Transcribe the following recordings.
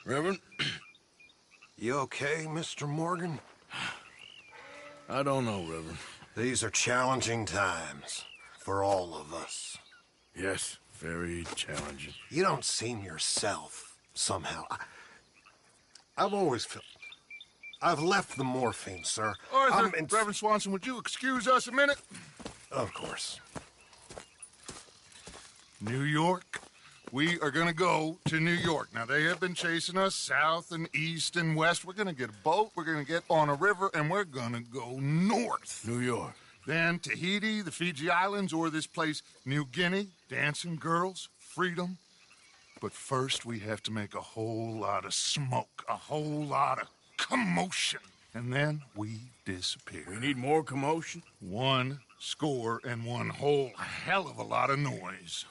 Reverend? You okay, Mr. Morgan? I don't know, Reverend. These are challenging times for all of us. Yes, very challenging. You don't seem yourself, somehow. I've always felt... I've left the morphine, sir. Arthur, Reverend Swanson, would you excuse us a minute? Of course. New York. We are gonna go to New York. Now, they have been chasing us south and east and west. We're gonna get a boat, we're gonna get on a river, and we're gonna go north. New York. Then Tahiti, the Fiji Islands, or this place, New Guinea, dancing girls, freedom. But first, we have to make a whole lot of smoke, a whole lot of commotion. And then we disappear. We need more commotion? 1 score and 1 whole hell of a lot of noise.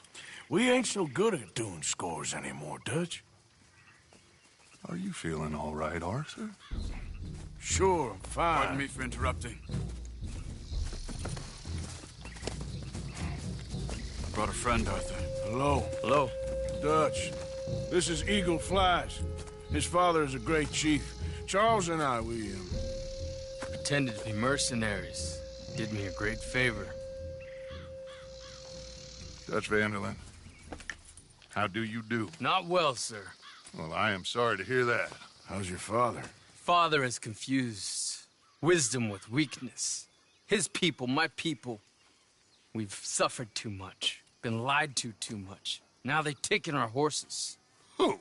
We ain't so good at doing scores anymore, Dutch. Are you feeling all right, Arthur? Sure, I'm fine. Pardon me for interrupting. I brought a friend, Arthur. Hello. Hello. Dutch. This is Eagle Flies. His father is a great chief. Charles and I, we Pretended to be mercenaries. Did me a great favor. Dutch Vanderlyn, how do you do? Not well, sir. Well, I am sorry to hear that. How's your father? Father has confused wisdom with weakness. His people, my people. We've suffered too much. Been lied to too much. Now they've taken our horses. Who?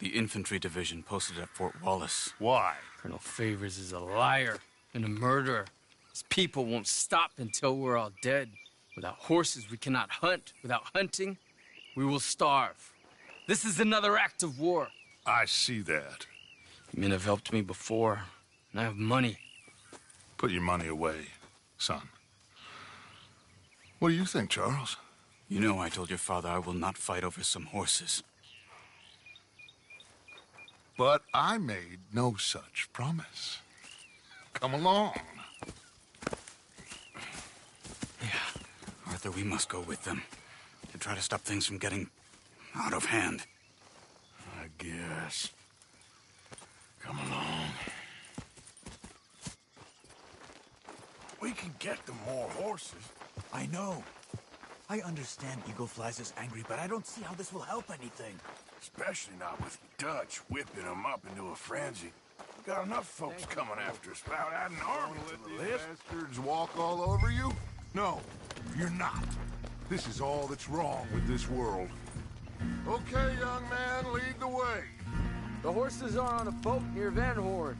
The infantry division posted at Fort Wallace. Why? Colonel Favors is a liar and a murderer. His people won't stop until we're all dead. Without horses, we cannot hunt. Without hunting, we will starve. This is another act of war. I see that. Men have helped me before, and I have money. Put your money away, son. What do you think, Charles? You know I told your father I will not fight over some horses. But I made no such promise. Come along. Yeah. Arthur, we must go with them to try to stop things from getting out of hand. I guess. Come along. We can get them more horses. I know. I understand Eagle Flies is angry, but I don't see how this will help anything. Especially not with Dutch whipping them up into a frenzy. We got enough folks coming after us without adding army to the These list. bastards walk all over you? No, you're not. This is all that's wrong with this world. Okay, young man, lead the way. The horses are on a boat near Van Horn.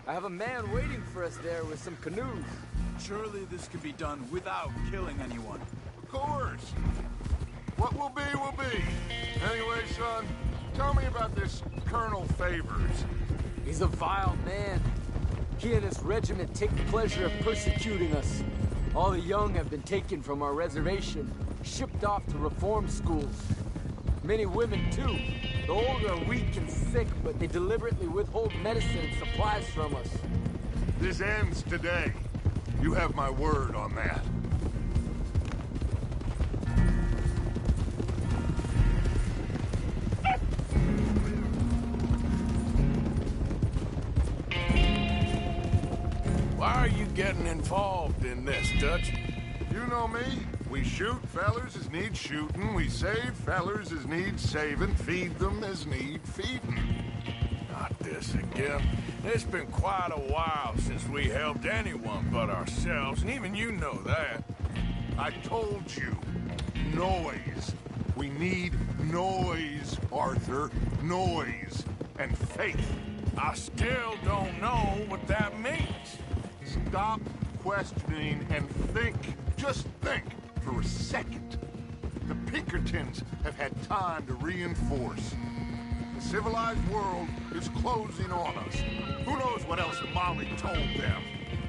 I have a man waiting for us there with some canoes. Surely this can be done without killing anyone. Of course. What will be, will be. Anyway, son, tell me about this Colonel Favors. He's a vile man. He and his regiment take pleasure of persecuting us. All the young have been taken from our reservation, shipped off to reform schools. Many women, too. The old are weak and sick, but they deliberately withhold medicine and supplies from us. This ends today. You have my word on that. Why are you getting involved in this, Dutch? You know me. We shoot fellers as need shooting. We save fellers as need saving. Feed them as need feeding. Not this again. It's been quite a while since we helped anyone but ourselves, and even you know that. I told you. Noise. We need noise, Arthur. Noise. And faith. I still don't know what that means. Stop questioning and think. Just think for a second. The Pinkertons have had time to reinforce. The civilized world is closing on us. Who knows what else Molly told them?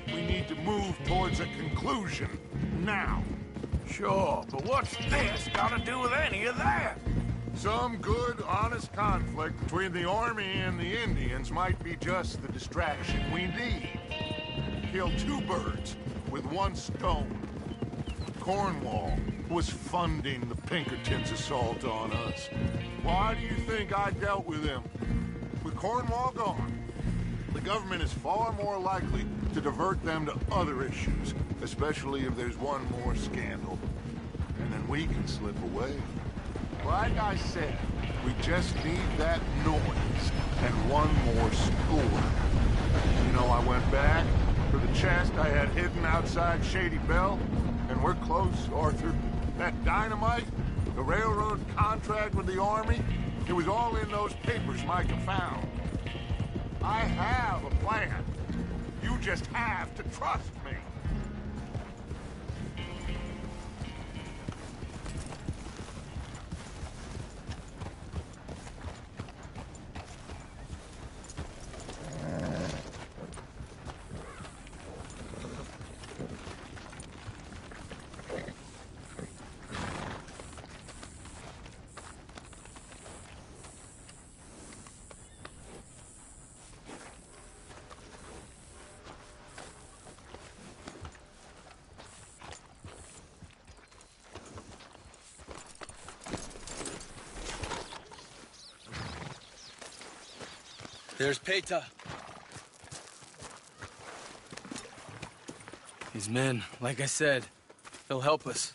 We need to move towards a conclusion now. Sure, but what's this got to do with any of that? Some good, honest conflict between the army and the Indians might be just the distraction we need. Kill two birds with one stone. Of Cornwall was funding the Pinkertons' assault on us. Why do you think I dealt with him? With Cornwall gone, the government is far more likely to divert them to other issues, especially if there's one more scandal. And then we can slip away. Like I said, we just need that noise and one more score. You know, I went back for the chest I had hidden outside Shady Belle, and we're close, Arthur. That dynamite, the railroad contract with the Army, it was all in those papers Micah found. I have a plan. You just have to trust me. There's Peta. These men, like I said, they'll help us.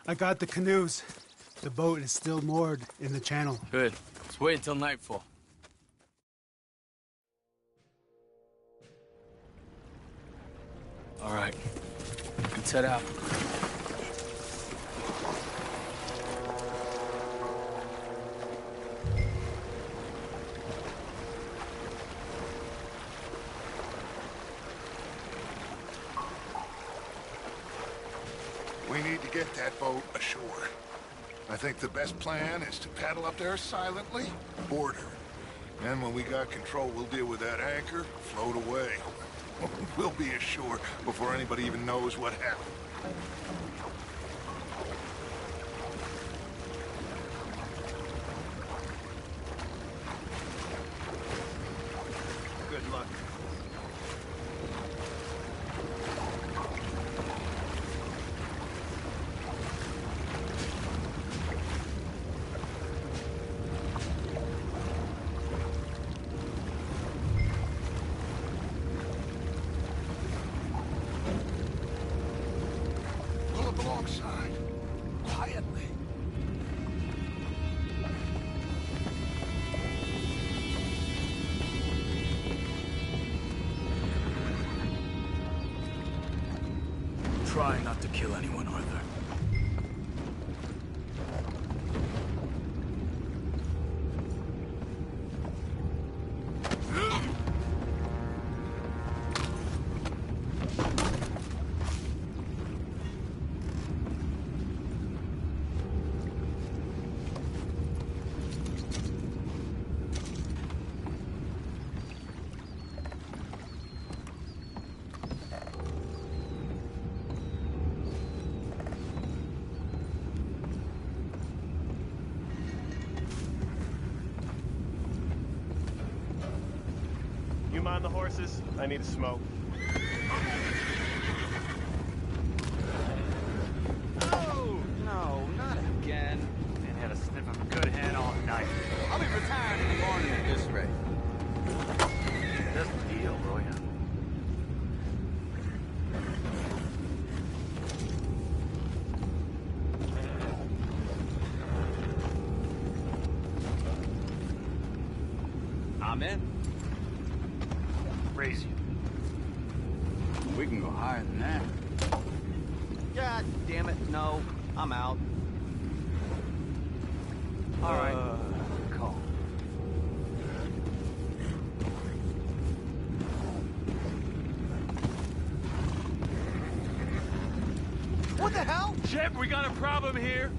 I got the canoes. The boat is still moored in the channel. Good. Let's wait until nightfall. All right. Let's head out. We need to get that boat ashore. I think the best plan is to paddle up there silently, board her. Then when we got control, we'll deal with that anchor, float away. We'll be ashore before anybody even knows what happened. Good luck. Alongside, quietly. Try not to kill anyone, Arthur. You mind the horses? I need a smoke. Oh, no, not again. Man had a sniff of a good hand all night. I'll be retired in the morning at this rate. That's the deal, Roy. I'm in. Raise you. We can go higher than that. God damn it, no. I'm out. All right. Call. What the hell? Shep, we got a problem here.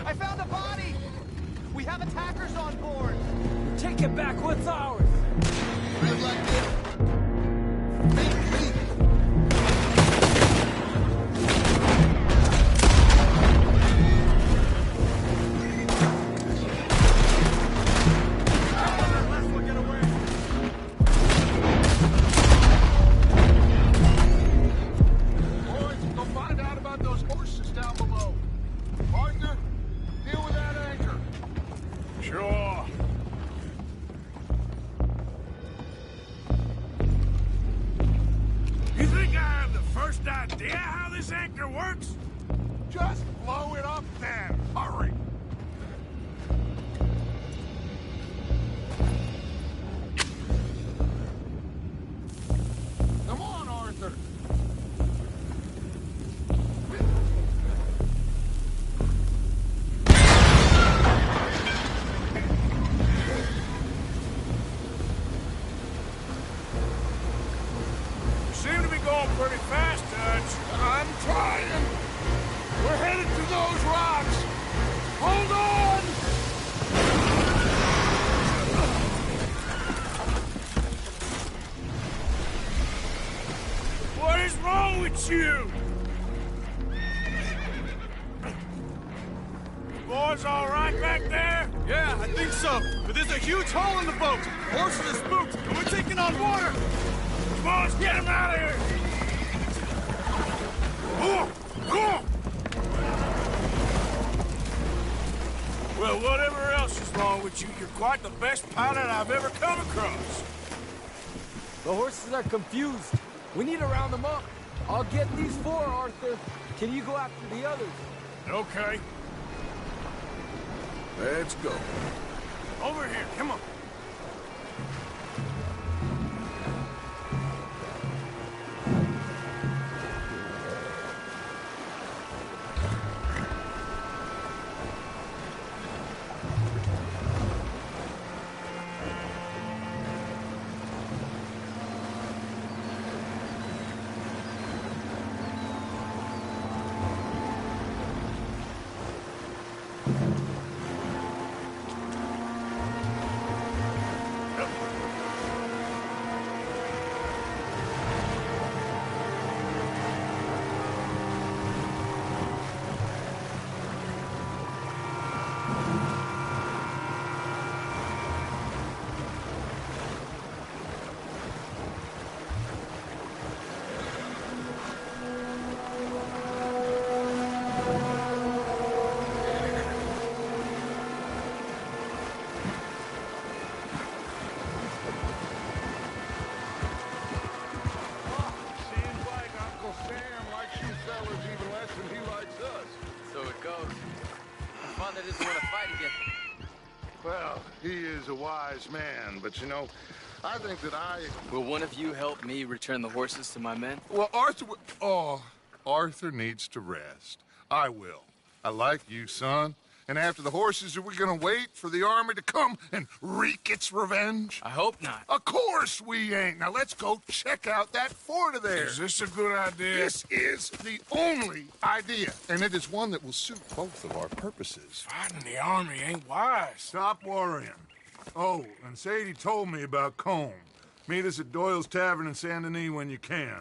I found a body! We have attackers on board! Take it back. What's ours? Red light there. this anchor works? Just blow it up then. Hurry. Come on, Arthur. You seem to be going pretty fast, Dutch. I'm trying. We're headed to those rocks. Hold on! What is wrong with you? Boys all right back there? Yeah, I think so. But there's a huge hole in the boat. Horses are spooked, and we're taking on water. Come on, let's get him out of here! Well, whatever else is wrong with you, you're quite the best pilot I've ever come across. The horses are confused. We need to round them up. I'll get these four, Arthur. Can you go after the others? Okay. Let's go. Over here, come on. Seems like Uncle Sam likes you fellas even less than he likes us. So it goes. Father doesn't want to fight again. Well, he is a wise man, but you know, I think that Will one of you help me return the horses to my men? Well, Arthur needs to rest. I will. I like you, son. And after the horses, are we gonna wait for the army to come and wreak its revenge? I hope not. Of course we ain't. Now let's go check out that fort of theirs. Is this a good idea? This is the only idea, and it is one that will suit both of our purposes. Fighting the army ain't wise. Stop worrying. Oh, and Sadie told me about Combe. Meet us at Doyle's Tavern in Saint Denis when you can.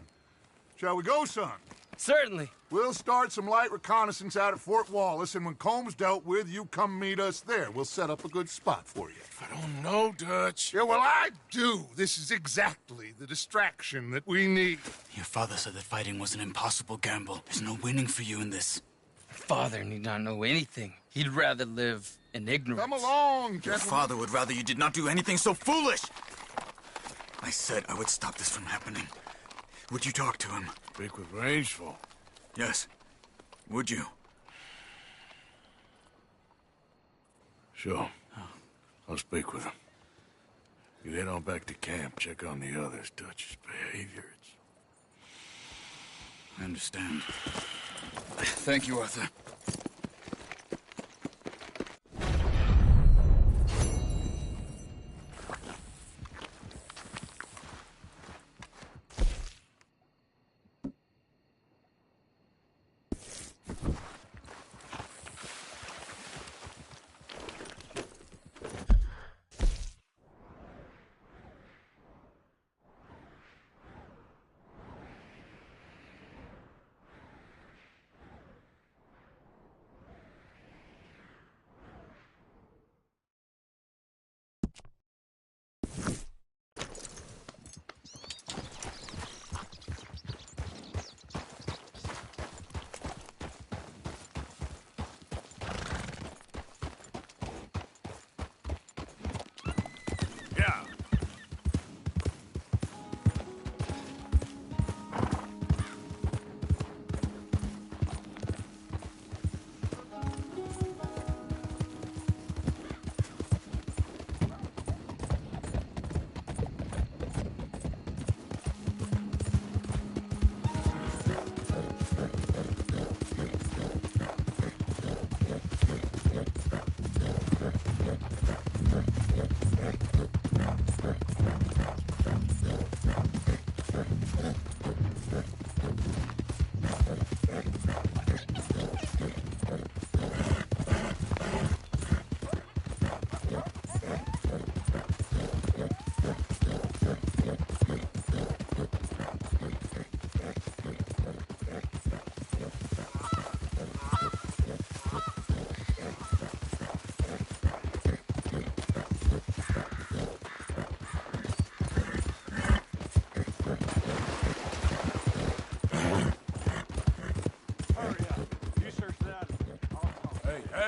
Shall we go, son? Certainly. We'll start some light reconnaissance out at Fort Wallace, and when Combs dealt with, you come meet us there. We'll set up a good spot for you. I don't know, Dutch. Yeah, well, I do. This is exactly the distraction that we need. Your father said that fighting was an impossible gamble. There's no winning for you in this. Father need not know anything. He'd rather live in ignorance. Come along, Your gentlemen. father would rather you did not do anything so foolish. I said I would stop this from happening. Would you talk to him? Speak with Rangeful. Yes. Would you? Sure. I'll speak with him. You head on back to camp, check on the others. Dutch's behavior, I understand. Thank you, Arthur.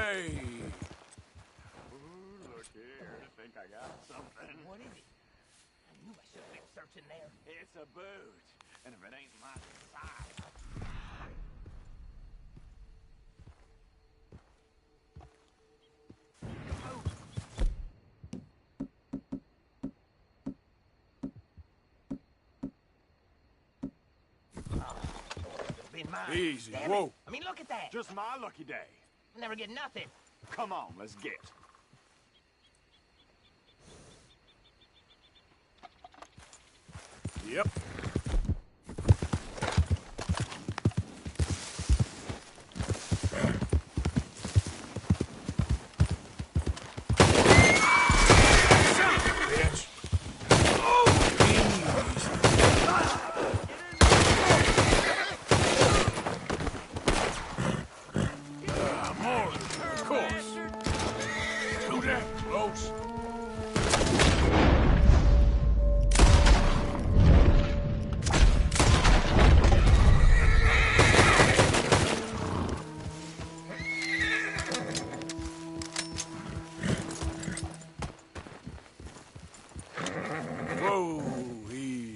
Hey! Ooh, look here. I think I got something. What is it? I knew I should have been searching there. It's a boot. And if it ain't my size. Could've been mine. Easy, Damn whoa. it. I mean, look at that. Just my lucky day. I never get nothing. Come on, let's get. Yep. Whoa, easy.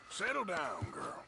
Settle down, girl.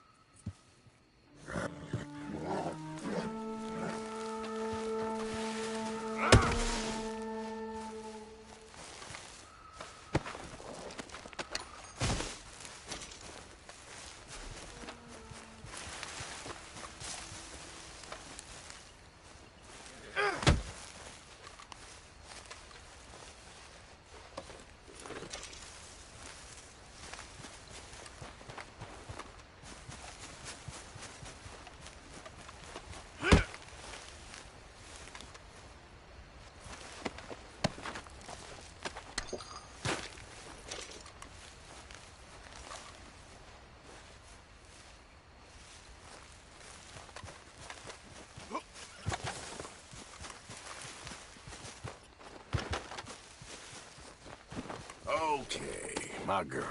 Okay, my girl.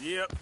Yep.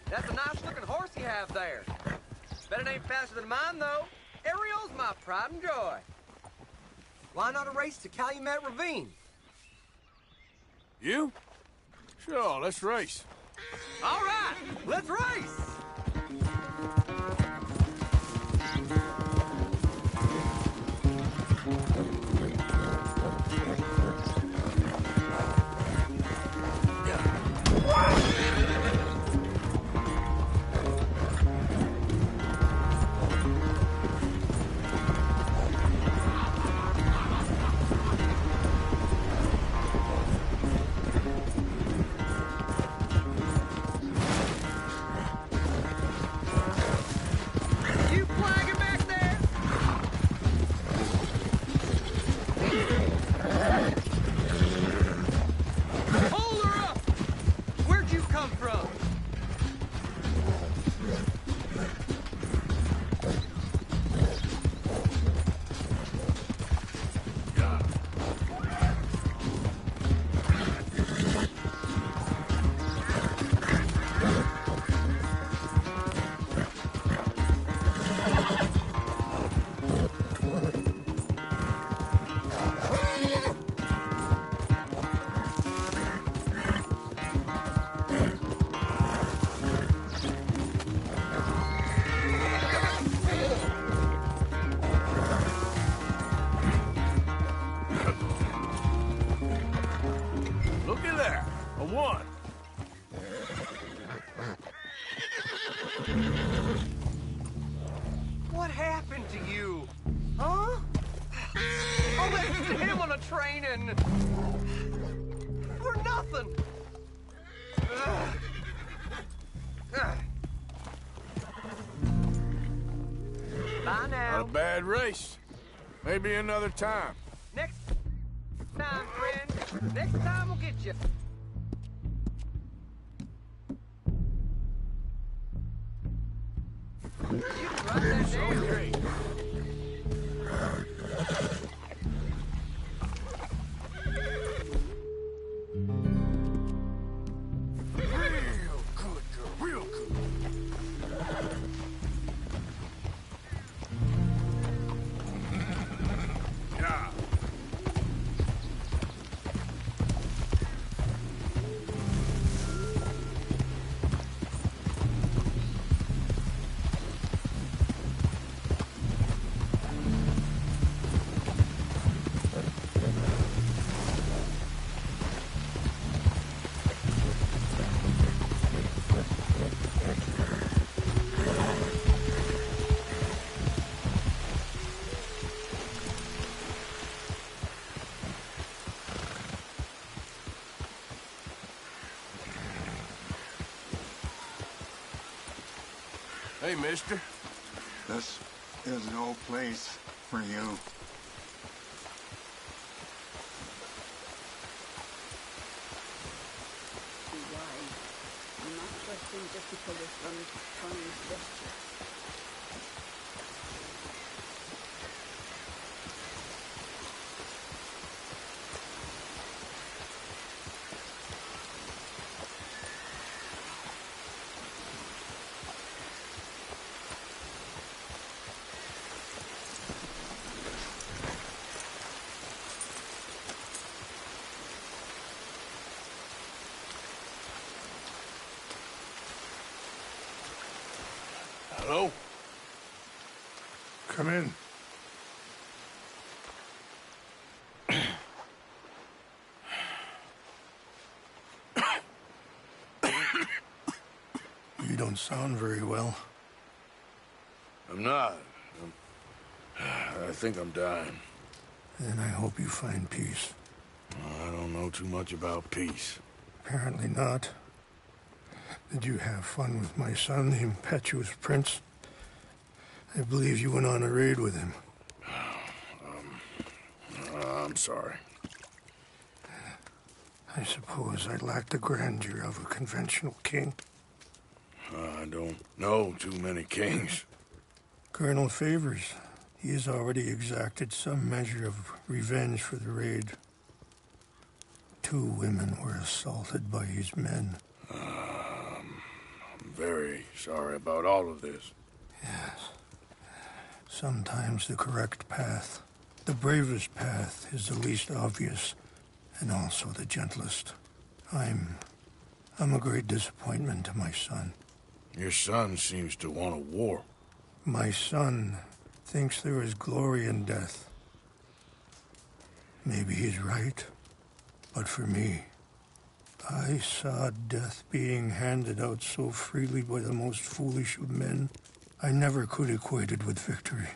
That's a nice-looking horse you have there. Bet it ain't faster than mine, though. Ariel's my pride and joy. Why not a race to Calumet Ravine? You? Sure, let's race. All right, let's race! What happened to you? Huh? All that stamina training for nothing. Bye now. Not a bad race. Maybe another time. Next time, friend. Next time we'll get you. You can write that down. Okay. Real good, girl. Real good. Yeah. Hey, mister. This is no place for you. Be wise. I'm not trusting just because of some strange gesture. Hello? Come in. You don't sound very well. I'm not. I think I'm dying. Then I hope you find peace. I don't know too much about peace. Apparently not. Did you have fun with my son, the impetuous prince? I believe you went on a raid with him. I'm sorry. I suppose I lack the grandeur of a conventional king. I don't know too many kings. Colonel Favors, he has already exacted some measure of revenge for the raid. 2 women were assaulted by his men. very sorry about all of this. Yes. Sometimes the correct path, the bravest path, is the least obvious, and also the gentlest. I'm a great disappointment to my son. Your son seems to want a war. My son thinks there is glory in death. Maybe he's right, but for me, I saw death being handed out so freely by the most foolish of men, I never could equate it with victory.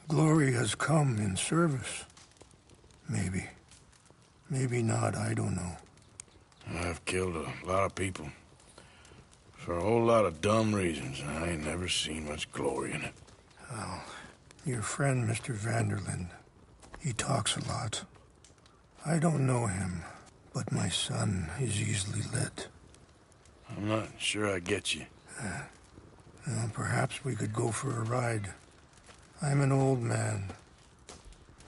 Glory has come in service. Maybe. Maybe not, I don't know. I've killed a lot of people. For a whole lot of dumb reasons, and I ain't never seen much glory in it. Oh, your friend, Mr. Vanderlyn, he talks a lot. I don't know him, but my son is easily led. I'm not sure I get you. Well, perhaps we could go for a ride. I'm an old man.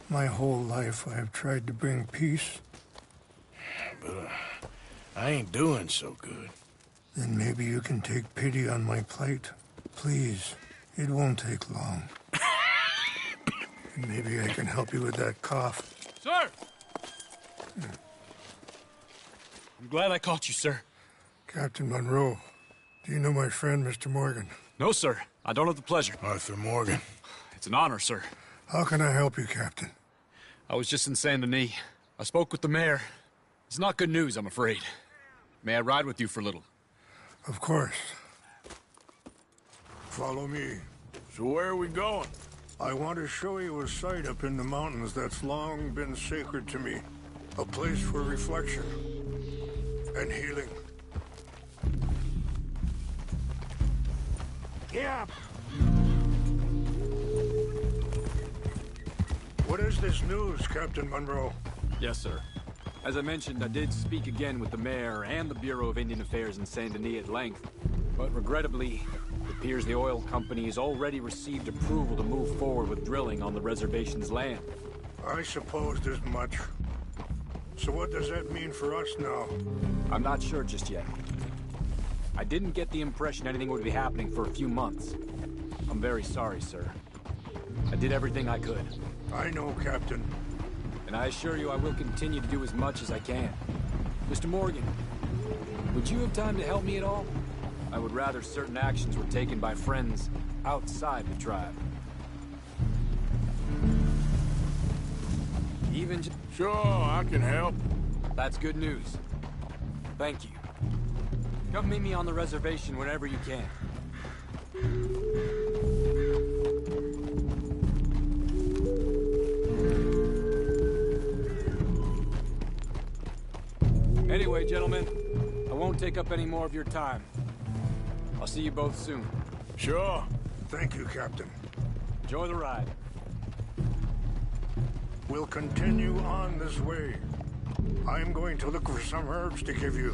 My whole life I have tried to bring peace. But I ain't doing so good. Then maybe you can take pity on my plight. Please, it won't take long. And maybe I can help you with that cough. Sir! I'm glad I caught you, sir. Captain Monroe, do you know my friend, Mr. Morgan? No, sir. I don't have the pleasure. Arthur Morgan. It's an honor, sir. How can I help you, Captain? I was just in Saint Denis. I spoke with the mayor. It's not good news, I'm afraid. May I ride with you for a little? Of course. Follow me. So where are we going? I want to show you a site up in the mountains that's long been sacred to me. A place for reflection and healing. Yeah. What is this news, Captain Monroe? Yes, sir. As I mentioned, I did speak again with the mayor and the Bureau of Indian Affairs in Saint Denis at length. But regrettably, it appears the oil company has already received approval to move forward with drilling on the reservation's land. I supposed as much. So what does that mean for us now? I'm not sure just yet. I didn't get the impression anything would be happening for a few months. I'm very sorry, sir. I did everything I could. I know, Captain. And I assure you I will continue to do as much as I can. Mr. Morgan, would you have time to help me at all? I would rather certain actions were taken by friends outside the tribe. Even Sure, I can help. That's good news. Thank you. Come meet me on the reservation whenever you can. Anyway, gentlemen, I won't take up any more of your time. I'll see you both soon. Sure. Thank you, Captain. Enjoy the ride. We'll continue on this way. I'm going to look for some herbs to give you.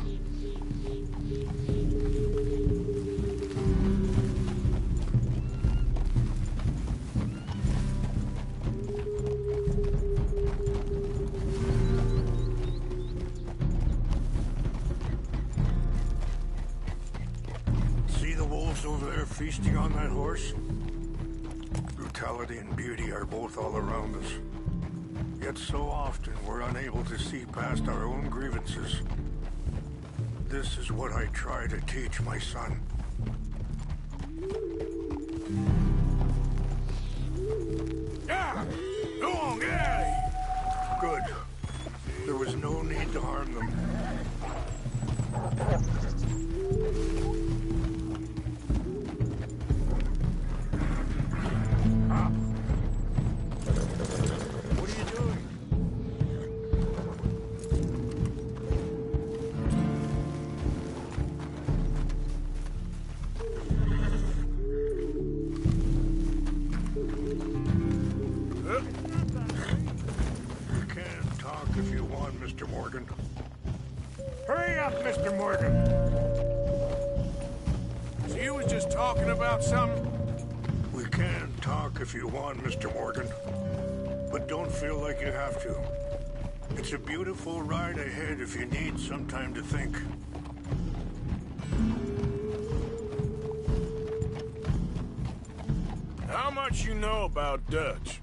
See the wolves over there feasting on that horse? Brutality and beauty are both all around us. Yet so often we're unable to see past our own grievances. This is what I try to teach my son. Yeah! Go on, get out of here! Good. There was no need to harm them. What are you doing? You can talk if you want, Mr. Morgan. Hurry up, Mr. Morgan! So you was just talking about something? We can talk if you want, Mr. Morgan. But don't feel like you have to. It's a beautiful ride ahead if you need some time to think. much you know about Dutch?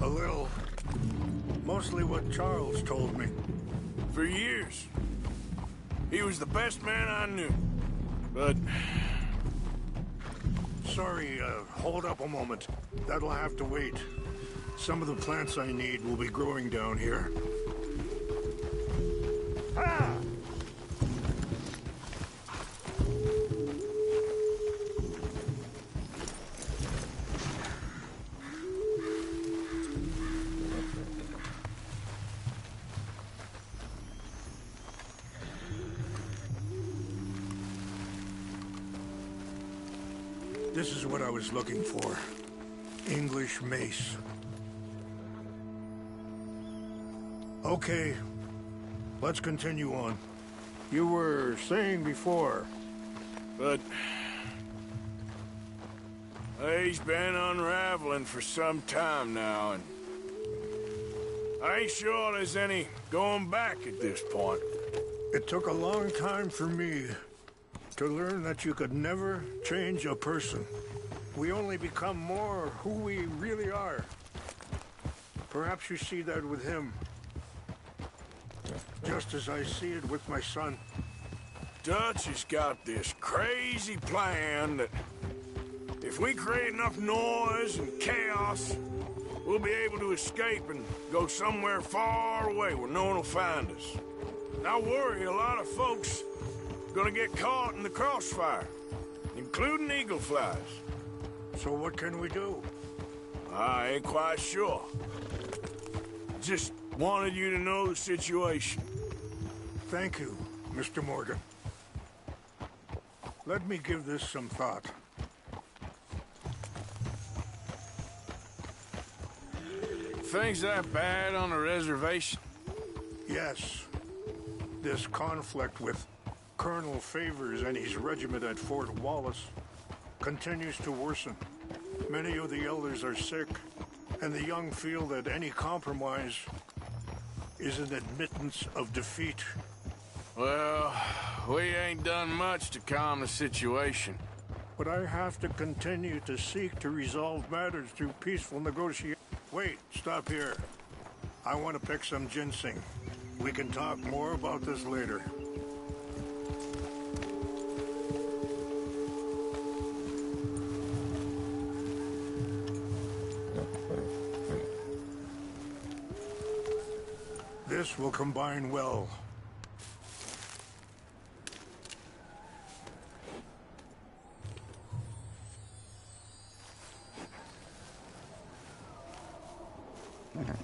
A little. Mostly what Charles told me. For years. He was the best man I knew. But... Sorry, hold up a moment. That'll have to wait. Some of the plants I need will be growing down here. Ah! This is what I was looking for. English mace. Okay, let's continue on. You were saying before. But... he's been unraveling for some time now, and... I ain't sure there's any going back at this point. It took a long time for me to learn that you could never change a person. We only become more who we really are. Perhaps you see that with him. Just as I see it with my son. Dutch has got this crazy plan that if we create enough noise and chaos, we'll be able to escape and go somewhere far away where no one will find us. And I worry a lot of folks gonna get caught in the crossfire, including eagle flies. So what can we do? I ain't quite sure. Just wanted you to know the situation. Thank you, Mr. Morgan. Let me give this some thought. Things that bad on the reservation? Yes. This conflict with Colonel Favors and his regiment at Fort Wallace continues to worsen. Many of the elders are sick, and the young feel that any compromise is an admittance of defeat. Well, we ain't done much to calm the situation. But I have to continue to seek to resolve matters through peaceful negotiation. Wait, stop here. I want to pick some ginseng. We can talk more about this later. This will combine well.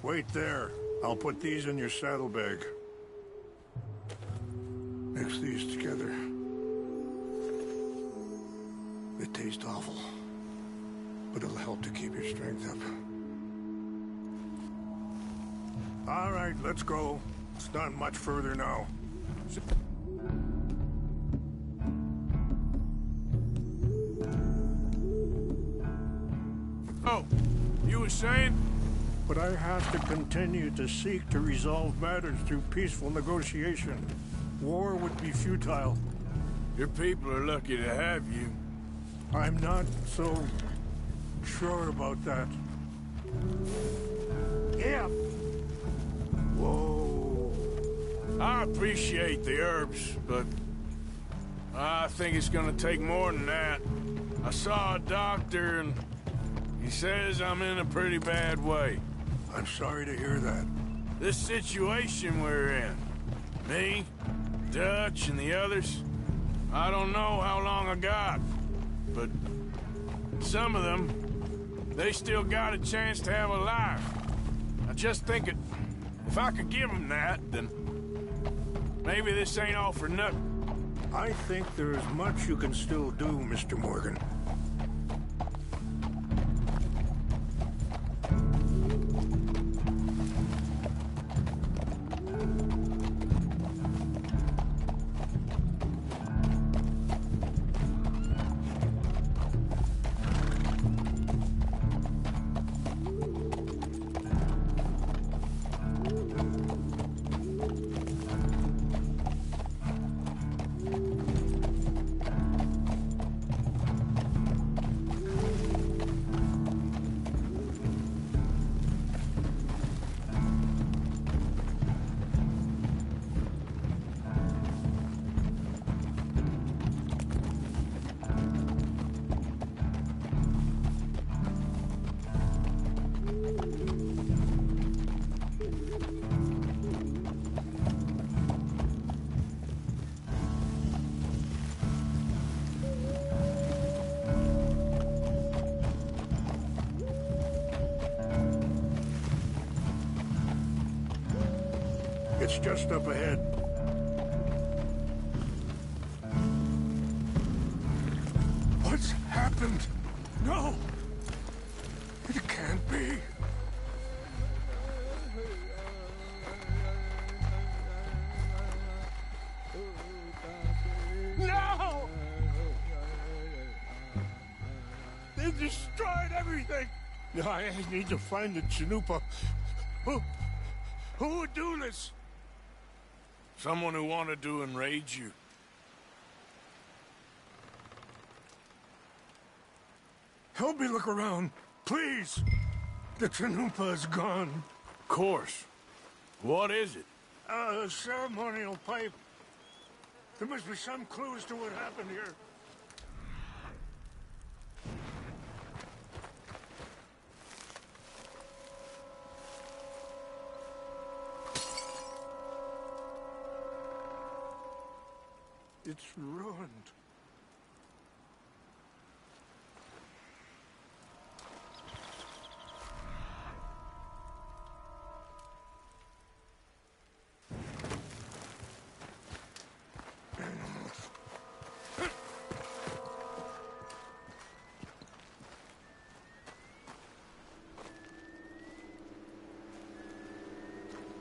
Wait there. I'll put these in your saddlebag. Mix these together. They taste awful, but it'll help to keep your strength up. All right, let's go. It's not much further now. Oh, you were saying? But I have to continue to seek to resolve matters through peaceful negotiation. War would be futile. Your people are lucky to have you. I'm not so sure about that. Yeah. Whoa. I appreciate the herbs, but I think it's gonna take more than that. I saw a doctor and he says I'm in a pretty bad way. I'm sorry to hear that. This situation we're in, me, Dutch, and the others, I don't know how long I got, but some of them, they still got a chance to have a life. I just think if I could give them that, then maybe this ain't all for nothing. I think there is much you can still do, Mr. Morgan. It's just up ahead. What's happened? No! It can't be. No! They destroyed everything! I need to find the Chanupa. Who would do this? Someone who wanted to enrage you. Help me look around, please. The Chanupa is gone. Of course. What is it? A ceremonial pipe. There must be some clues to what happened here. It's ruined.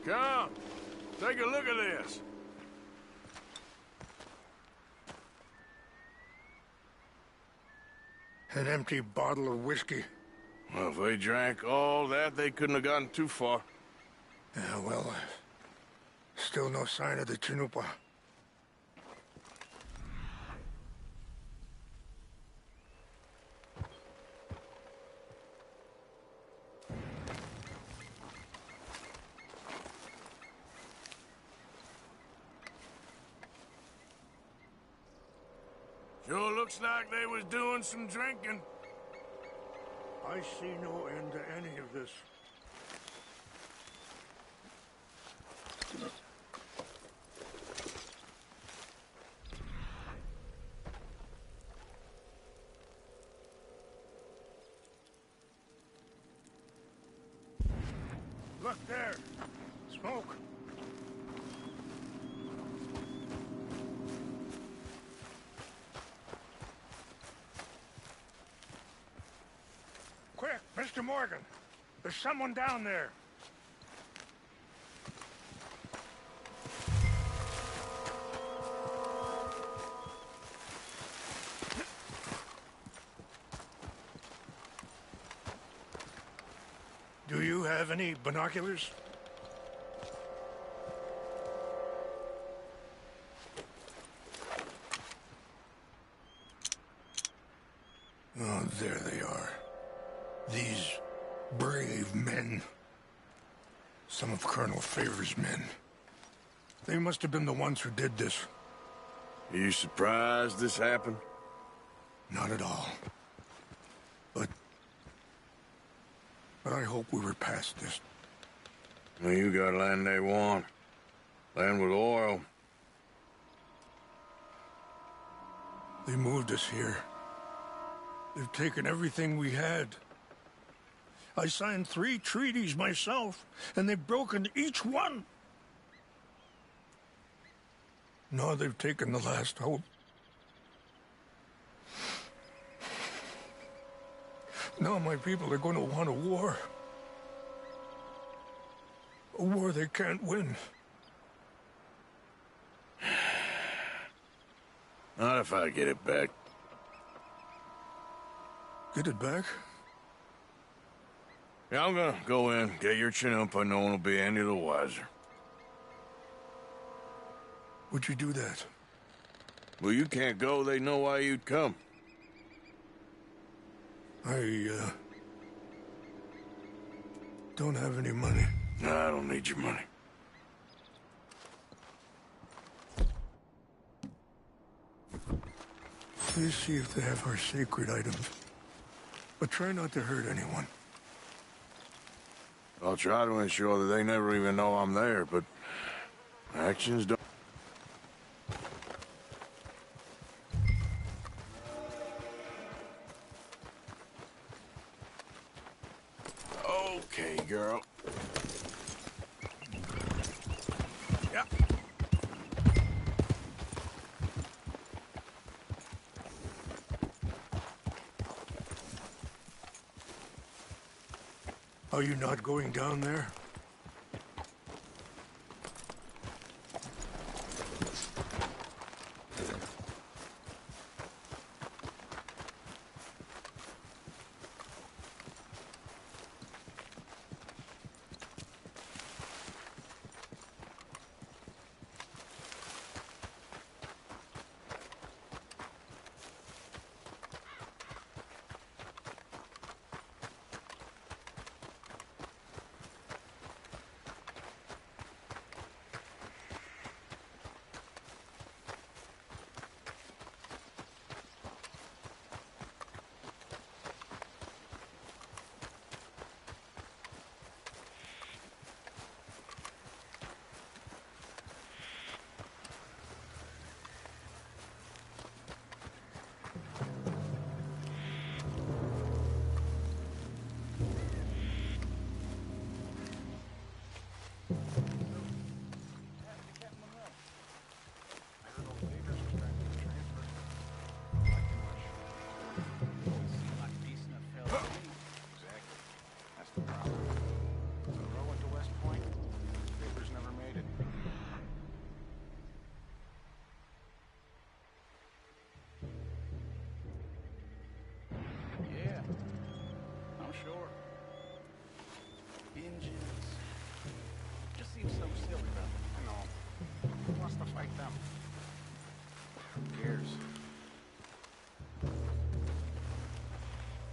Come, take a look at this. An empty bottle of whiskey. Well, if they drank all that, they couldn't have gotten too far. Yeah, well, still no sign of the Chanupa. Sure looks like they was doing some drinking. I see no end to any of this. Look there! Smoke! Quick, Mr. Morgan! There's someone down there! Do you have any binoculars? Oh, there they are. These brave men. Some of Colonel Favor's men. They must have been the ones who did this. Are you surprised this happened? Not at all. But I hope we were past this. Well, you got land they want. Land with oil. They moved us here. They've taken everything we had. I signed 3 treaties myself, and they've broken each one. Now they've taken the last hope. Now my people are going to want a war. A war they can't win. Not if I get it back. Get it back? Yeah, I'm gonna go in, get your Chanupa, no one will be any the wiser. Would you do that? Well, you can't go, they know why you'd come. I don't have any money. No, I don't need your money. Please see if they have our sacred items. But try not to hurt anyone. I'll try to ensure that they never even know I'm there, but actions don't. Okay, girl. Yeah. Are you not going down there? Sure. Engines. Just seems so silly, though. I know. Who wants to fight them? Who cares?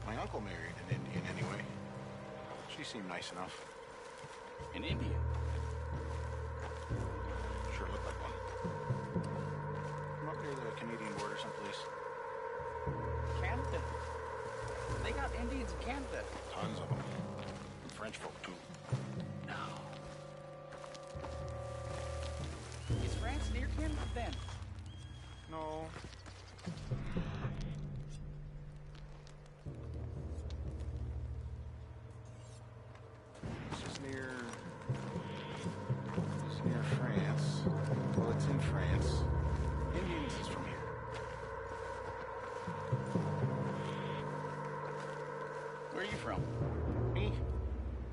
My uncle married an Indian anyway. She seemed nice enough. An Indian? Sure looked like one. From up near the Canadian border someplace. Canada? They got Indians in Canada. Tons of them. And French folk, too. No. Is France near Canada, then? No. This is near... It's near France. Well, it's in France. Indians is from here. Where are you from? Me?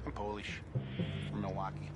I'm Polish. From Milwaukee.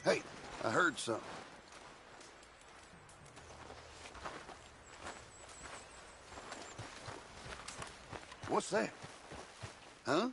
Hey, I heard something. What's that? Huh?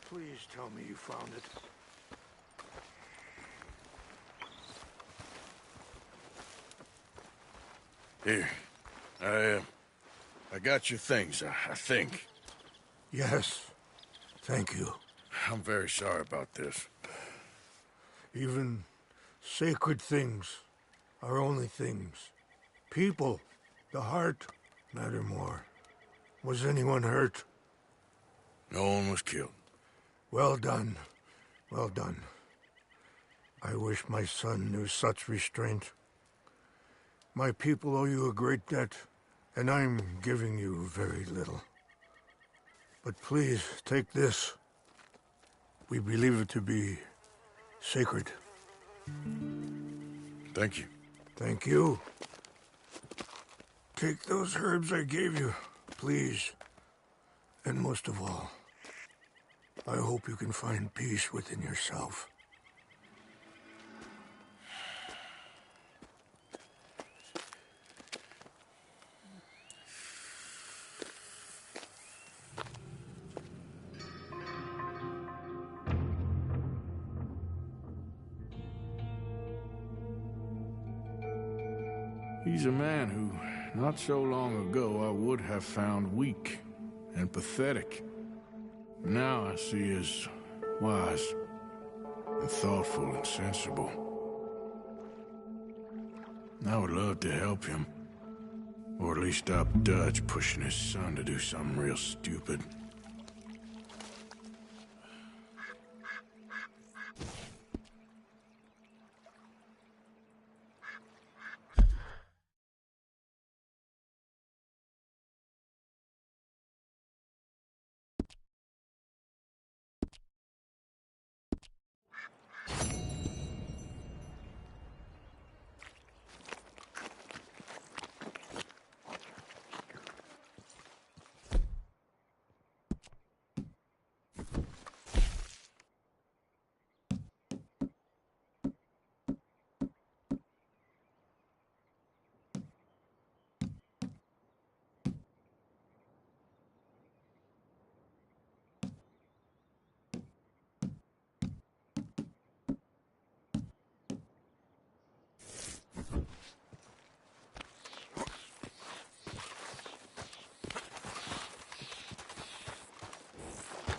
Please tell me you found it. Here. I got your things, I think. Yes. Thank you. I'm very sorry about this. Even sacred things are only things. People, the heart, matter more. Was anyone hurt? No one was killed. Well done. Well done. I wish my son knew such restraint. My people owe you a great debt, and I'm giving you very little. But please, take this. We believe it to be sacred. Thank you. Thank you. Take those herbs I gave you, please. And most of all, I hope you can find peace within yourself. He's a man who, not so long ago, I would have found weak and pathetic. Now I see as wise and thoughtful and sensible. I would love to help him, or at least stop Dutch pushing his son to do something real stupid.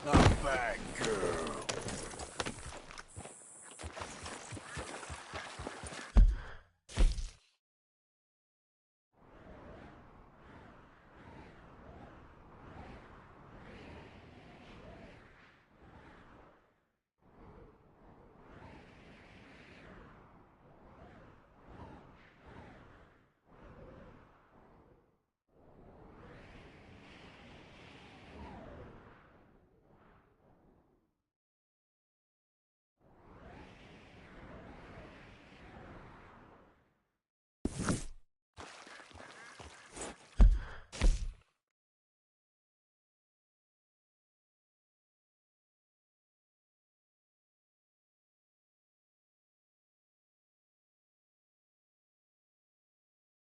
A bad girl.